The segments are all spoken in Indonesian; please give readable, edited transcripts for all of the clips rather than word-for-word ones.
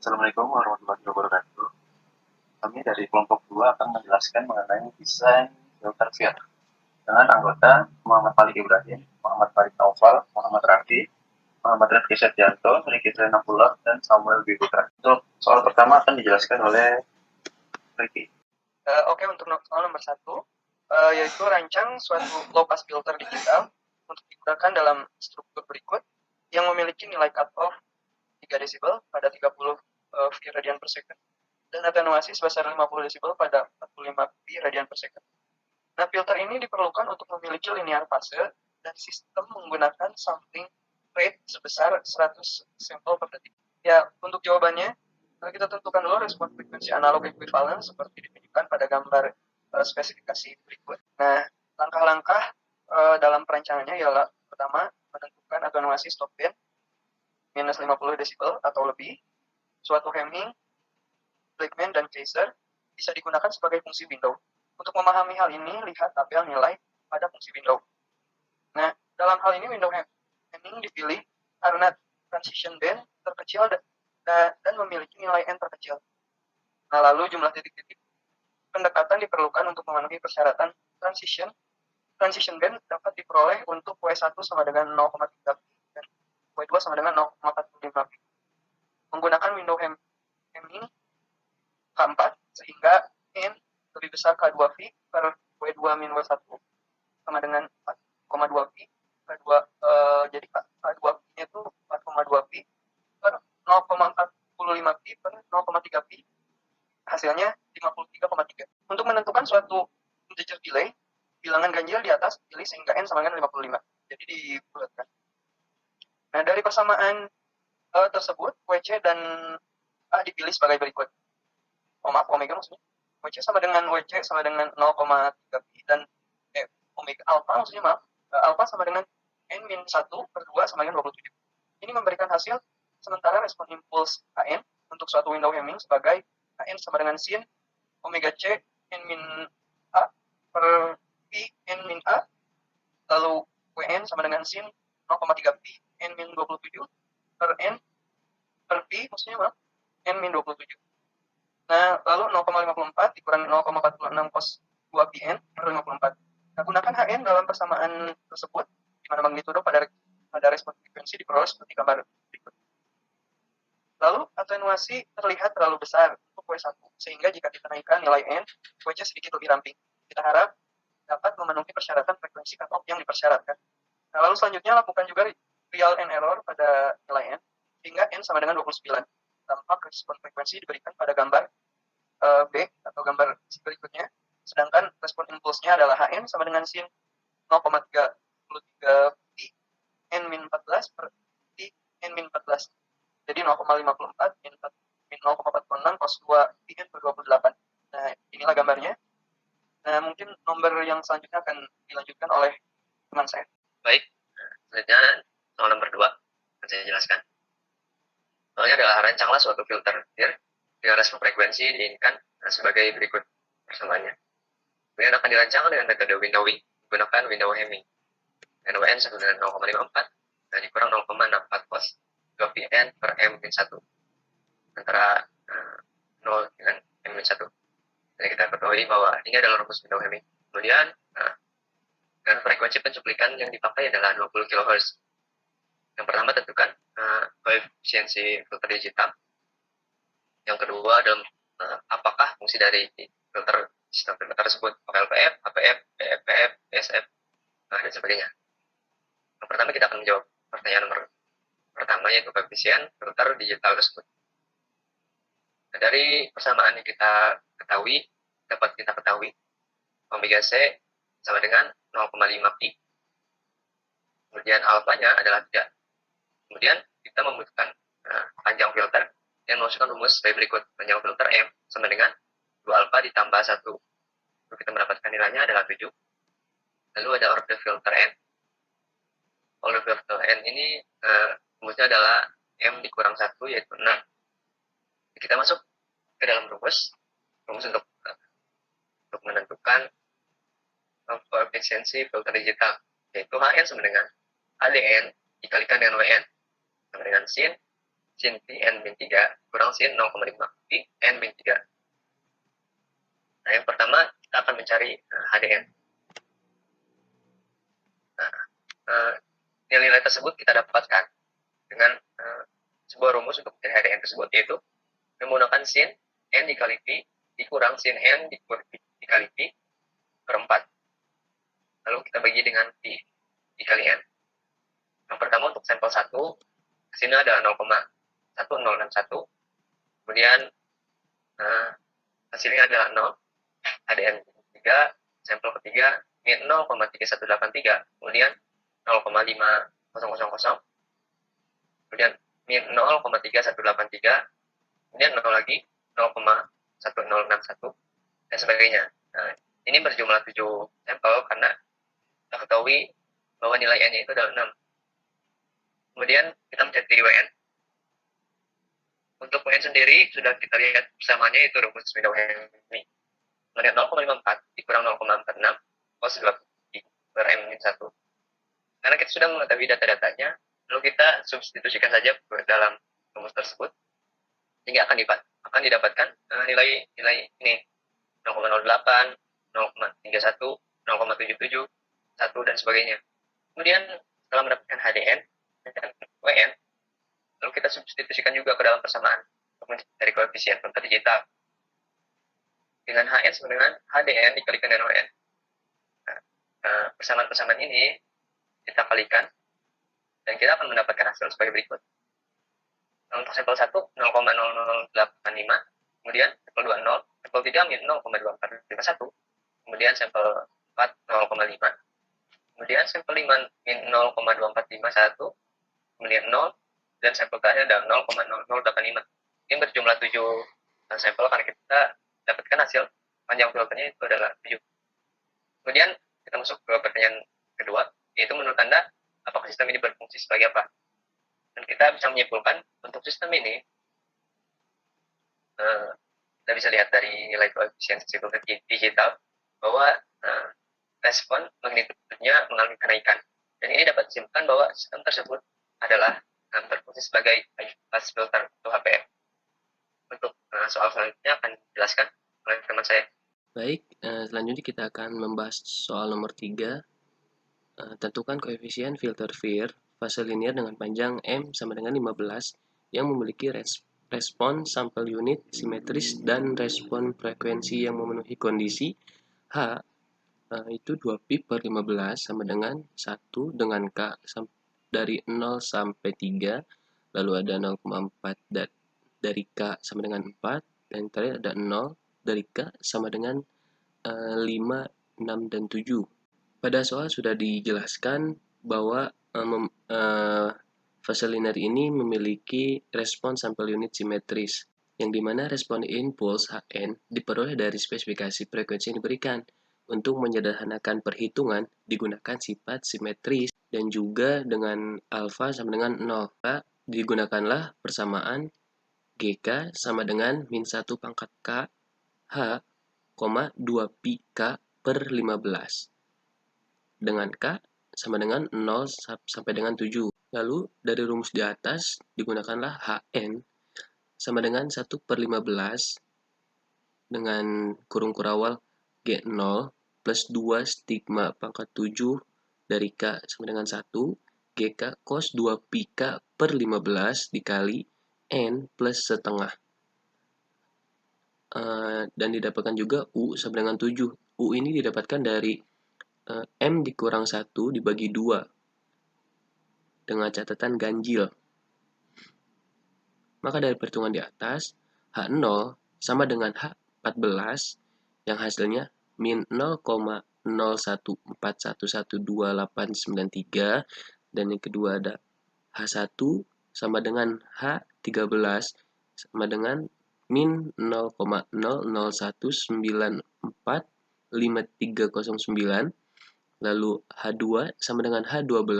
Assalamualaikum warahmatullahi wabarakatuh. Kami dari kelompok 2 akan menjelaskan mengenai desain filter field dengan anggota Muhammad Falik Ibrahim, Muhammad Farid Naufal, Muhammad Rafi, Muhammad Rifki Setianto, Riki Trenapullah, dan Samuel B. Putra. Untuk soal pertama akan dijelaskan oleh Riki. Oke, untuk soal nomor 1, yaitu rancang suatu low pass filter digital untuk digunakan dalam struktur berikut yang memiliki nilai cutoff 3 desibel pada 30 V radian per second dan atenuasi sebesar 50 desibel pada 45 V radian per second. Nah, filter ini diperlukan untuk memiliki linear fase dan sistem menggunakan sampling rate sebesar 100 sampel per detik. Ya, untuk jawabannya, kita tentukan dulu respon frekuensi analog ekuivalen seperti ditunjukkan pada gambar spesifikasi berikut. Nah, langkah-langkah dalam perancangannya ialah pertama, menentukan atenuasi stop band minus 50 desibel atau lebih. Suatu Hamming, Blackman, dan Kaiser bisa digunakan sebagai fungsi window. Untuk memahami hal ini, lihat tabel nilai pada fungsi window. Nah, dalam hal ini window Hamming dipilih karena transition band terkecil dan memiliki nilai N terkecil. Nah, lalu jumlah titik-titik pendekatan diperlukan untuk memenuhi persyaratan transition band dapat diperoleh untuk W1 sama dengan 0,3 pi dan W2 sama dengan 0,45 pi. Menggunakan window Hamming K4 sehingga N lebih besar K2 pi per W2 min W1 sama dengan 4,2 pi. Jadi K2 pi itu 4,2 pi per 0,45 pi per 0,3 pi. Hasilnya 53,3. Untuk menentukan suatu integer delay, bilangan ganjil di atas pilih sehingga N sama dengan 55. Jadi dibulatkan. Nah, dari persamaan tersebut, WC dan A dipilih sebagai berikut. Maaf, omega maksudnya. WC sama dengan WC sama dengan 0,3 pi dan omega alpha maksudnya maaf. Alpha sama dengan N-1 per 2 sama dengan 27. Ini memberikan hasil sementara respon impuls Kn untuk suatu window Hamming sebagai Kn sama dengan sin omega C N-A per pi N-A, lalu Wn sama dengan sin 0,3 pi N-27 per N per pi maksudnya maaf N-27. Nah, lalu 0,54 dikurangi 0,46 cos 2 pi N per 54. Nah, gunakan Hn dalam persamaan tersebut, di mana magnitudo pada respon frekuensi diperoleh seperti gambar berikut. Lalu, atenuasi terlihat terlalu besar untuk W1, sehingga jika dinaikkan nilai N, WC sedikit lebih ramping. Kita harap dapat memenuhi persyaratan frekuensi cutoff yang dipersyaratkan. Nah, lalu selanjutnya lakukan juga trial and error pada nilai N, hingga N sama dengan 29. Tanpa respon frekuensi diberikan pada gambar B atau gambar berikutnya, sedangkan respon impulsnya adalah Hn sama dengan sin 0,33 pi N-14 per pi N-14. Jadi 0,54 min 0,46 cos 2 pi N per 28. Nah, inilah gambarnya. Nah, mungkin nomor yang selanjutnya akan dilanjutkan oleh teman saya. Baik, selanjutnya soal nomor 2 akan saya jelaskan. Soalnya adalah rancanglah suatu filter dengan respon frekuensi diinginkan sebagai berikut persamaannya. Kemudian akan dirancang dengan metode winnowing menggunakan window Hamming. NWN sama dengan 0,54 dan dikurang 0,64 cos 2 Pn per M-1 antara 0 dengan M-1. Jadi kita ketahui bahwa ini adalah rumus window Hamming. Kemudian dengan frekuensi pencuplikan yang dipakai adalah 20 kHz. Yang pertama tentukan koefisiensi filter digital. Yang kedua adalah apakah fungsi dari filter sistem filter tersebut, LPF, APF, PFPF, PSF, dan sebagainya. Yang pertama kita akan menjawab pertanyaan nomor pertama, yaitu koefisien filter digital tersebut. Nah, dari persamaan yang kita ketahui, dapat kita ketahui omega C sama dengan 0,5 pi. Kemudian alfanya adalah 3. Kemudian kita membutuhkan panjang filter yang memasukkan rumus sebagai berikut. Panjang filter M sama dengan 2 alfa ditambah 1. Lalu kita mendapatkan nilainya adalah 7. Lalu ada order filter N. Order filter N ini rumusnya adalah M dikurang 1, yaitu 6. Kita masuk ke dalam rumus untuk menentukan koefisiensi filter digital, yaitu Hn sama dengan ADN dikalikan dengan WN sama dengan sin sin P N min 3 kurang sin 0,5 P N min 3. Nah, yang pertama kita akan mencari HDN. Nah, nilai tersebut kita dapatkan dengan sebuah rumus untuk mencari HDN tersebut, yaitu menggunakan sin N dikali P dikurang sin N dikali P per 4. Lalu kita bagi dengan P dikali N. Yang pertama untuk sampel 1, sini adalah 0,1061. Kemudian hasilnya adalah 0. HDN 3, sampel ketiga min 0,3183. Kemudian 0,5000. Kemudian min 0,3183. Kemudian 0 lagi 0,1061 dan sebagainya. Nah, ini berjumlah 7 sampel karena kita ketahui bahwa nilai N-nya itu adalah 6. Kemudian kita mencari WN. Untuk WN sendiri sudah kita lihat persamaannya, itu rumus Widow-Henry. Melihat 0,54 dikurang 0,46 cos 2 per M-1. Karena kita sudah mengetahui data-datanya, lalu kita substitusikan saja ke dalam rumus tersebut, sehingga akan didapatkan nilai ini 0,08, 0,31, 0,77, 1 dan sebagainya. Kemudian setelah mendapatkan HDN dan WN, lalu kita substitusikan juga ke dalam persamaan untuk mencari koefisien kontak digital dengan HN sama dengan HDN dikalikan dengan WN. Nah, persamaan-persamaan ini kita kalikan dan kita akan mendapatkan hasil sebagai berikut. Nah, untuk sampel 1 0,0085, kemudian sampel 2 0, sampel 3 min 0,2451, kemudian sampel 4 0,5, kemudian sampel 5 min 0,2451, kemudian 0, dan sampel terakhir adalah 0,0085. Ini berjumlah 7 sampel karena kita dapatkan hasil panjang filternya itu adalah 7. Kemudian kita masuk ke pertanyaan kedua, yaitu menurut Anda apakah sistem ini berfungsi sebagai apa? Dan kita bisa menyimpulkan untuk sistem ini kita bisa lihat dari nilai koefisien filter digital bahwa respon magnitudenya mengalami kenaikan, dan ini dapat disimpulkan bahwa sistem tersebut adalah berfungsi sebagai high-pass filter atau HPF. Untuk soal selanjutnya akan dijelaskan oleh teman saya. Baik, selanjutnya kita akan membahas soal nomor 3. Tentukan koefisien filter FIR fase linear dengan panjang M sama dengan 15 yang memiliki respon sampel unit simetris dan respon frekuensi yang memenuhi kondisi H itu 2pi per 15 sama dengan 1 dengan K dari 0 sampai 3, lalu ada 0,4 dari K sama dengan 4, dan terakhir ada 0 dari K sama dengan 5, 6, dan 7. Pada soal sudah dijelaskan bahwa fase linear ini memiliki respon sampel unit simetris, yang dimana respon impuls Hn diperoleh dari spesifikasi frekuensi yang diberikan. Untuk menyederhanakan perhitungan, digunakan sifat simetris dan juga dengan alfa sama dengan 0. Digunakanlah persamaan GK sama dengan min 1 pangkat K H, 2pi K per 15. Dengan K sama dengan 0 sampai dengan 7. Lalu dari rumus di atas digunakanlah Hn sama dengan 1 per 15 dengan kurung kurawal G0 plus 2 stigma pangkat 7 dari K sama dengan 1 GK cos 2 pi K per 15 dikali N plus setengah. Dan didapatkan juga U sama dengan 7. U ini didapatkan dari M dikurang 1 dibagi 2 dengan catatan ganjil. Maka dari perhitungan di atas, H0 sama dengan H14 yang hasilnya min 0,0141128893, dan yang kedua ada H1 sama dengan H13 sama dengan min 0,00194539, lalu H2 sama dengan H12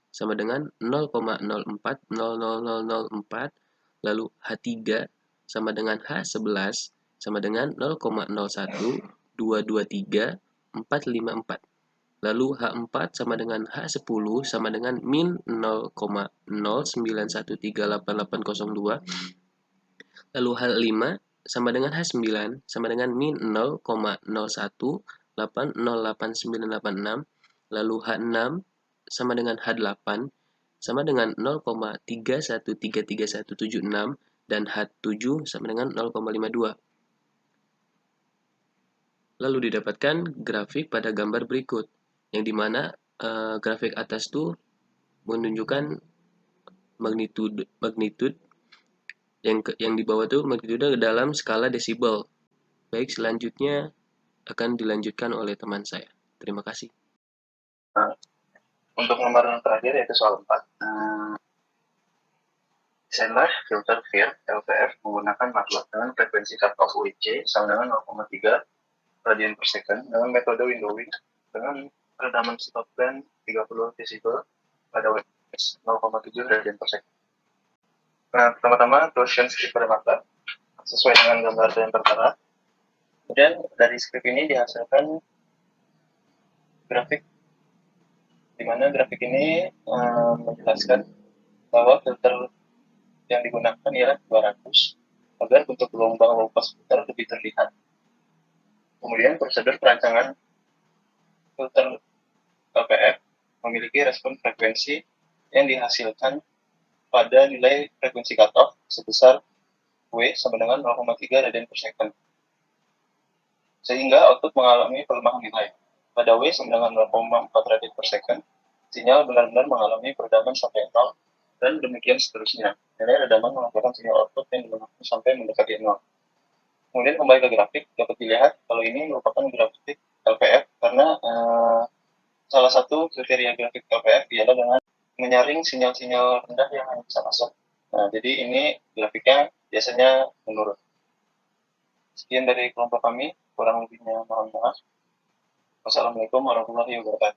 sama dengan 0,040004, lalu H3 sama dengan H11 sama dengan 0,022344. Lalu H4 sama dengan H10 sama dengan min 0,09138802. Lalu H5 sama dengan H9 sama dengan min 0,01808986. Lalu H6 sama dengan H8 sama dengan 0,31333176 dan H7 sama dengan 0,52. Lalu didapatkan grafik pada gambar berikut, yang dimana grafik atas itu menunjukkan magnitude yang di bawah itu magnitude dalam skala desibel. Baik, selanjutnya akan dilanjutkan oleh teman saya. Terima kasih. Nah, untuk nomor yang terakhir yaitu soal 4. Desainlah filter FIR LVF menggunakan matlab dengan frekuensi cut-off UIC sama dengan 0,3 radian per second dengan metode windowing dengan peredaman stop band 30 desibel pada WS 0,7 radian per second. Nah, pertama-tama torsion script pada matlab sesuai dengan gambar yang tertera. Kemudian dari script ini dihasilkan grafik, di mana grafik ini menjelaskan bahwa filter yang digunakan ialah 200 agar bentuk gelombang low pass filter lebih terlihat. Kemudian prosedur perancangan filter LPF memiliki respon frekuensi yang dihasilkan pada nilai frekuensi cutoff sebesar W sama dengan 0,3 radian per second. Sehingga output mengalami pelemahan nilai. Pada W sama dengan 0,4 radian per second, sinyal benar-benar mengalami peredaman sampai 0 dan demikian seterusnya. Nilai redaman melaporkan sinyal output yang dimenangkan sampai mendekati 0. Kemudian kembali ke grafik, dapat dilihat kalau ini merupakan grafik LPF karena salah satu kriteria grafik LPF ialah dengan menyaring sinyal-sinyal rendah yang bisa masuk. Nah, jadi ini grafiknya biasanya menurun. Sekian dari kelompok kami, kurang lebihnya mohon maaf. Wassalamualaikum warahmatullahi wabarakatuh.